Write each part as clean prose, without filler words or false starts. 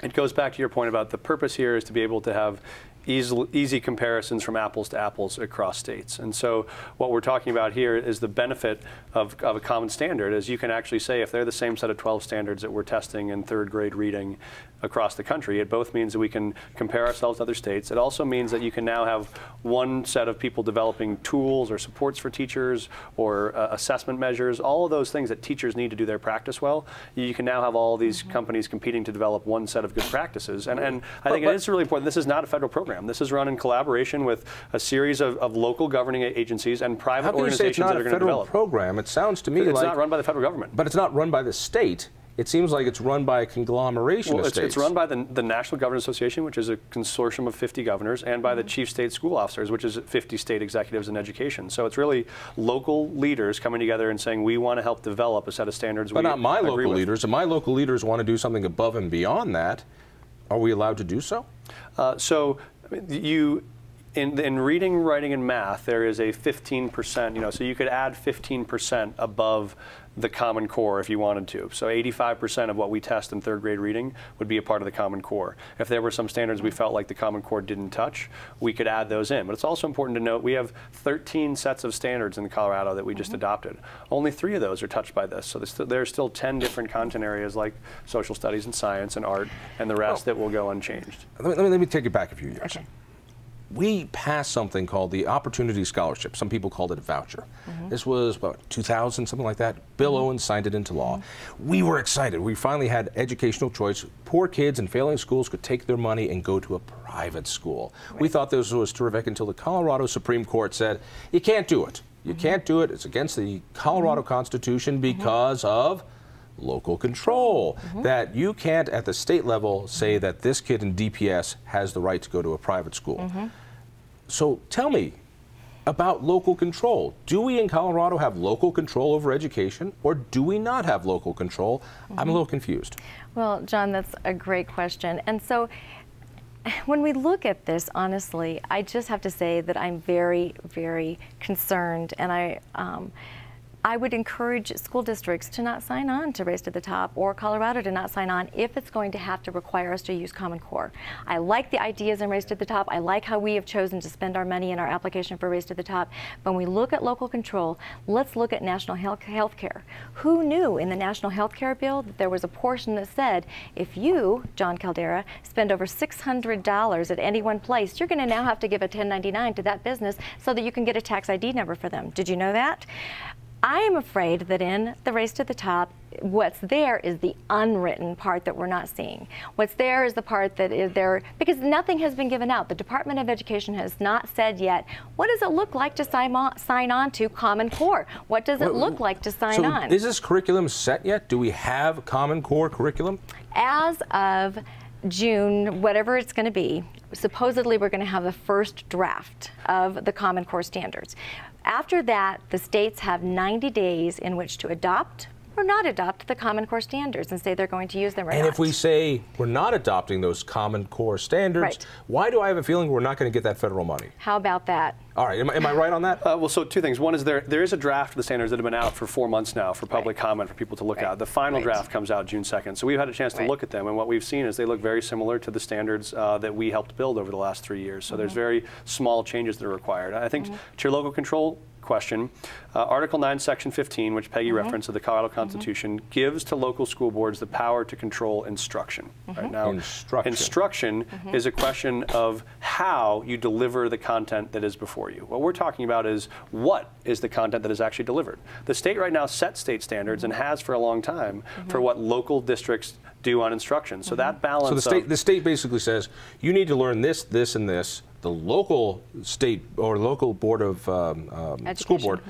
it goes back to your point about the purpose here is to be able to have easy comparisons from apples to apples across states. And so what we're talking about here is the benefit of a common standard, is you can actually say if they're the same set of 12 standards that we're testing in third grade reading across the country, it both means that we can compare ourselves to other states. It also means that you can now have one set of people developing tools or supports for teachers or assessment measures, all of those things that teachers need to do their practice well. You can now have all these companies competing to develop one set of good practices. And I think it is really important. This is not a federal program. This is run in collaboration with a series of local governing agencies and private organizations that are going to develop. How can you say it's not a federal program? It sounds to me like... It's not run by the federal government. But it's not run by the state. It seems like it's run by a conglomeration of states. It's run by the National Governors Association, which is a consortium of 50 governors, and by the chief state school officers, which is 50 state executives in education. So it's really local leaders coming together and saying, we want to help develop a set of standards. But not my local leaders. If my local leaders want to do something above and beyond that, are we allowed to do so? In reading, writing, and math, there is a 15%, so you could add 15% above the Common Core if you wanted to. So 85% of what we test in third grade reading would be a part of the Common Core. If there were some standards we felt like the Common Core didn't touch, we could add those in. But it's also important to note we have 13 sets of standards in Colorado that we just adopted. Only 3 of those are touched by this. So there's still 10 different content areas like social studies and science and art and the rest that will go unchanged. Let me take it back a few years. Okay. We passed something called the Opportunity Scholarship. Some people called it a voucher. This was, what, 2000, something like that? Bill Owens signed it into law. We were excited. We finally had educational choice. Poor kids in failing schools could take their money and go to a private school. Right. We thought this was terrific until the Colorado Supreme Court said, you can't do it. You can't do it. It's against the Colorado Constitution because of local control, that you can't at the state level say that this kid in DPS has the right to go to a private school. So tell me about local control. Do we in Colorado have local control over education, or do we not have local control? I'm a little confused. Well, John, that's a great question. And so when we look at this, honestly, I just have to say that I'm very, very concerned, and I would encourage school districts to not sign on to Race to the Top, or Colorado to not sign on if it's going to have to require us to use Common Core. I like the ideas in Race to the Top. I like how we have chosen to spend our money in our application for Race to the Top. When we look at local control, let's look at national health care. Who knew in the national health care bill that there was a portion that said if you, John Caldera, spend over $600 at any one place, you're going to now have to give a 1099 to that business so that you can get a tax ID number for them. Did you know that? I am afraid that in the Race to the Top, what's there is the unwritten part that we're not seeing. What's there is the part that is there, because nothing has been given out. The Department of Education has not said yet, what does it look like to sign on to Common Core? What does it look like to sign on? Is this curriculum set yet? Do we have Common Core curriculum? As of June, whatever it's going to be, supposedly we're going to have the first draft of the Common Core standards. After that, the states have 90 days in which to adopt or not adopt the Common Core standards and say they're going to use them or not. And if we say we're not adopting those Common Core standards, why do I have a feeling we're not going to get that federal money? How about that? All right, am I right on that? Well, so 2 things. One is there is a draft of the standards that have been out for 4 months now for public comment for people to look at. The final draft comes out June 2nd. So we've had a chance to look at them, and what we've seen is they look very similar to the standards that we helped build over the last 3 years. So there's very small changes that are required. I think to your local control question, Article 9, Section 15, which Peggy referenced of the Colorado Constitution, gives to local school boards the power to control instruction. Right now, instruction is a question of how you deliver the content that is before you. What we're talking about is what is the content that is actually delivered. The state right now sets state standards and has for a long time for what local districts do on instruction. So that balance. So the state basically says you need to learn this, this, and this. The local state or local board of school board,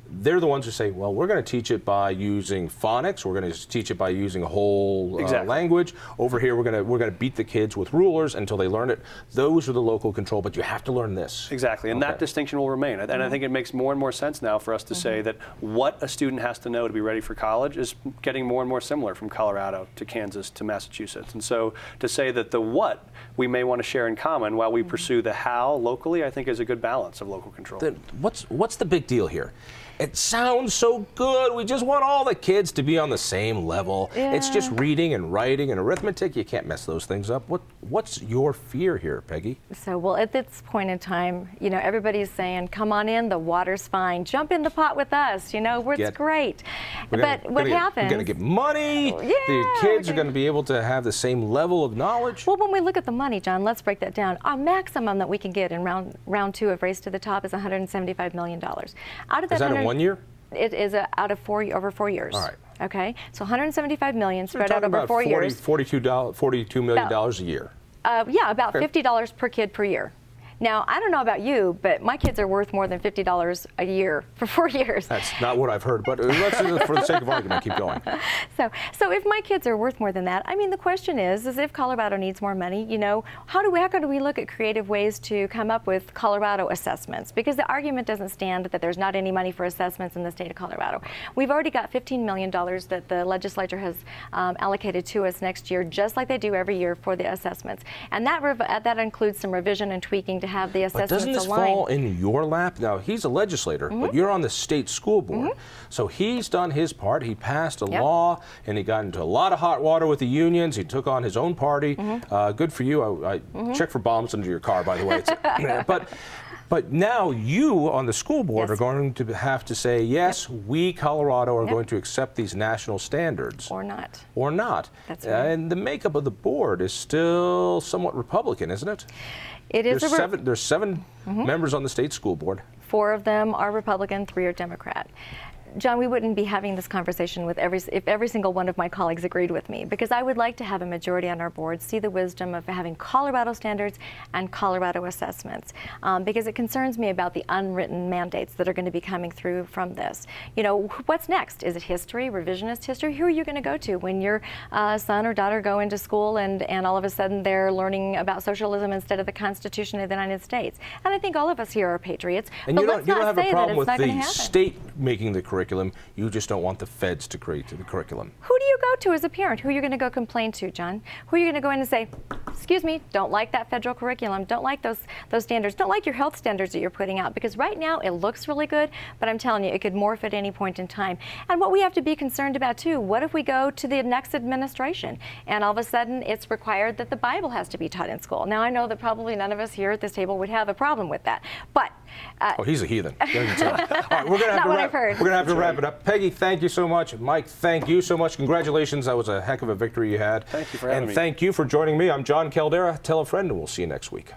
they're the ones who say, well, we're going to teach it by using phonics. We're going to teach it by using a whole language. Over here, we're going to beat the kids with rulers until they learn it. Those are the local control, but you have to learn this. Exactly, and that distinction will remain. And I think it makes more and more sense now for us to say that what a student has to know to be ready for college is getting more and more similar from Colorado to Kansas to Massachusetts. And so to say that the what we may want to share in common while we pursue the how locally, I think is a good balance of local control. Then what's the big deal here? It sounds so good. We just want all the kids to be on the same level. Yeah. It's just reading and writing and arithmetic. You can't mess those things up. What's your fear here, Peggy? So, well, at this point in time, you know, everybody's saying, come on in, the water's fine. Jump in the pot with us, you know, it's great. But what happens? We're going to get money. Yeah, the kids are going to be able to have the same level of knowledge. Well, when we look at the money, John, let's break that down. Our maximum that we can get in round 2 of Race to the Top is $175 million. Out of that, is that in 1 year? It is over 4 years. All right. Okay, so $175 million spread out over over 4 years. $42 million a year. Yeah, about $50 per kid per year. Now, I don't know about you, but my kids are worth more than $50 a year for 4 years. That's not what I've heard, but let's, for the sake of argument, keep going. So if my kids are worth more than that, I mean, the question is if Colorado needs more money, you know, how can we look at creative ways to come up with Colorado assessments? Because the argument doesn't stand that there's not any money for assessments in the state of Colorado. We've already got $15 million that the legislature has allocated to us next year, just like they do every year for the assessments. And that includes some revision and tweaking to have the assessments aligned. But doesn't this fall in your lap? Now, he's a legislator, but you're on the state school board. So he's done his part. He passed a law, and he got into a lot of hot water with the unions. He took on his own party. Good for you. I checked for bombs under your car, by the way. But now you on the school board are going to have to say, yes, we, Colorado, are going to accept these national standards. Or not. Or not. That's right. And the makeup of the board is still somewhat Republican, isn't it? It is. There's seven members on the state school board. 4 of them are Republican, 3 are Democrat. John, we wouldn't be having this conversation if every single one of my colleagues agreed with me, because I would like to have a majority on our board see the wisdom of having Colorado standards and Colorado assessments, because it concerns me about the unwritten mandates that are going to be coming through from this. You know, what's next? Is it history, revisionist history? Who are you going to go to when your son or daughter go into school and all of a sudden they're learning about socialism instead of the Constitution of the United States? And I think all of us here are patriots. And but you let's don't not have a say problem with that it's not the going to happen. state making the curriculum. You just don't want the feds to create the curriculum. Who do you go to as a parent? Who are you going to go complain to, John? Who are you going to go in and say, excuse me, don't like that federal curriculum, don't like those standards, don't like your health standards that you're putting out? Because right now it looks really good, but I'm telling you, it could morph at any point in time. And what we have to be concerned about too, what if we go to the next administration and all of a sudden it's required that the Bible has to be taught in school? Now I know that probably none of us here at this table would have a problem with that, but oh, he's a heathen. All right, we're going to have to wrap it up. Peggy, thank you so much. Mike, thank you so much. Congratulations. That was a heck of a victory you had. Thank you for having me. And thank you for joining me. I'm John Caldera. Tell a friend, and we'll see you next week.